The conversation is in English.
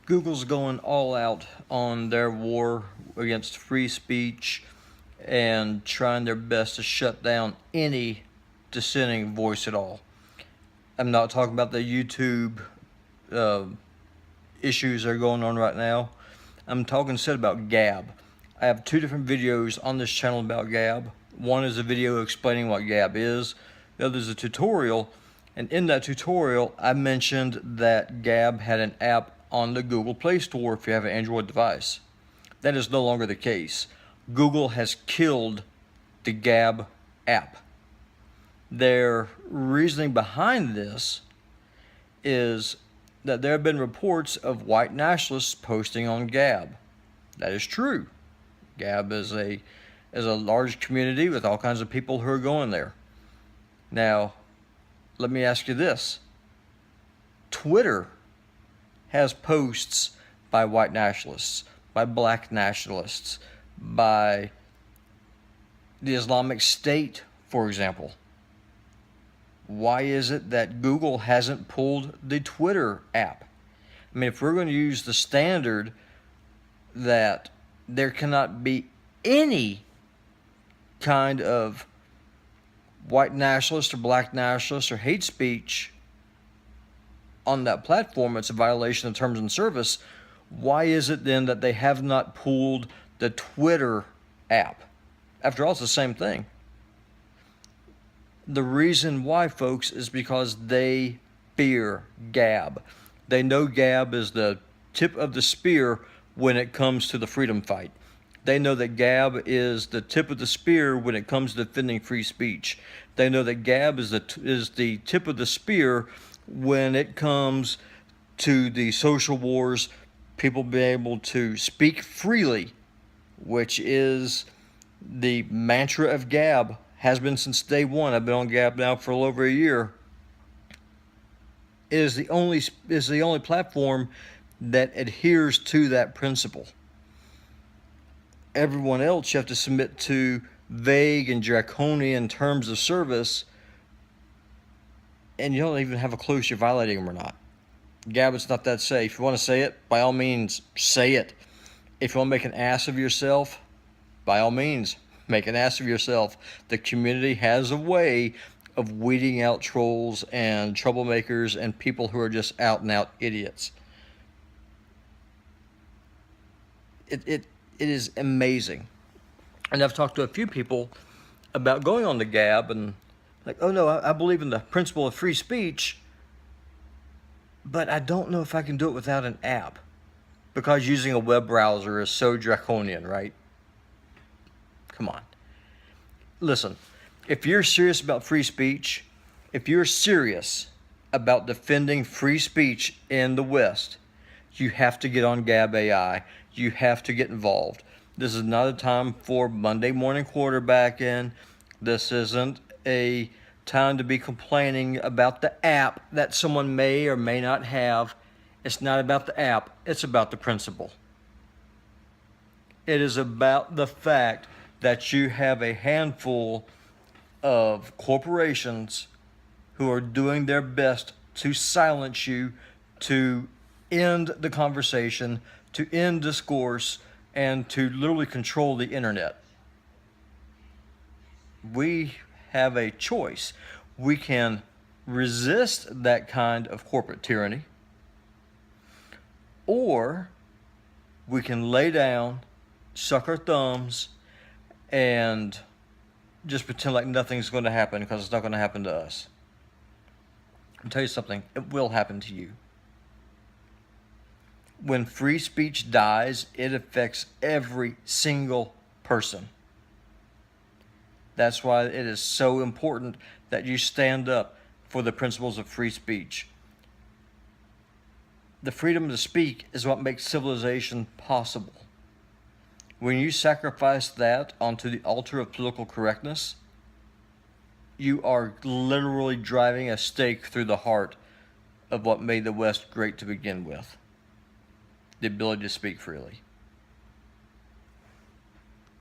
Google's going all out on their war against free speech and trying their best to shut down any dissenting voice at all. I'm not talking about the YouTube issues that are going on right now. I'm talking instead about Gab. I have two different videos on this channel about Gab. One is a video explaining what Gab is. The other is a tutorial. And in that tutorial, I mentioned that Gab had an app on the Google Play Store if you have an Android device. That is no longer the case. Google has killed the Gab app. Their reasoning behind this is that there have been reports of white nationalists posting on Gab. That is true. Gab is a large community with all kinds of people who are going there. Now, let me ask you this. Twitter has posts by white nationalists, by black nationalists, by the Islamic State, for example. Why is it that Google hasn't pulled the Twitter app? I mean, if we're going to use the standard that there cannot be any kind of white nationalist or black nationalist or hate speech on that platform, it's a violation of terms and service. Why is it then that they have not pulled the Twitter app? After all, it's the same thing. The reason why, folks, is because they fear Gab. They know Gab is the tip of the spear when it comes to the freedom fight. They know that Gab is the tip of the spear when it comes to defending free speech. They know that Gab is the tip of the spear when it comes to the social wars, people being able to speak freely, which is the mantra of Gab, has been since day one. I've been on Gab now for a little over a year. It is the only platform that adheres to that principle. Everyone else you have to submit to vague and draconian terms of service, and you don't even have a clue if you're violating them or not. Gab, it's not that safe. If you want to say it, by all means, say it. If you want to make an ass of yourself, by all means, make an ass of yourself. The community has a way of weeding out trolls and troublemakers and people who are just out and out idiots. It is amazing. And I've talked to a few people about going on the Gab and like, oh no, I believe in the principle of free speech, but I don't know if I can do it without an app because using a web browser is so draconian, right? Come on. Listen, if you're serious about free speech, if you're serious about defending free speech in the West, you have to get on Gab.ai. You have to get involved. This is not a time for Monday morning quarterbacking. This isn't a time to be complaining about the app that someone may or may not have. It's not about the app. It's about the principle. It is about the fact that you have a handful of corporations who are doing their best to silence you, to end the conversation, to end discourse, and to literally control the internet. We have a choice. We can resist that kind of corporate tyranny, or we can lay down, suck our thumbs, and just pretend like nothing's going to happen because it's not going to happen to us. I'll tell you something, it will happen to you. When free speech dies, it affects every single person. That's why it is so important that you stand up for the principles of free speech. The freedom to speak is what makes civilization possible. When you sacrifice that onto the altar of political correctness, you are literally driving a stake through the heart of what made the West great to begin with. The ability to speak freely.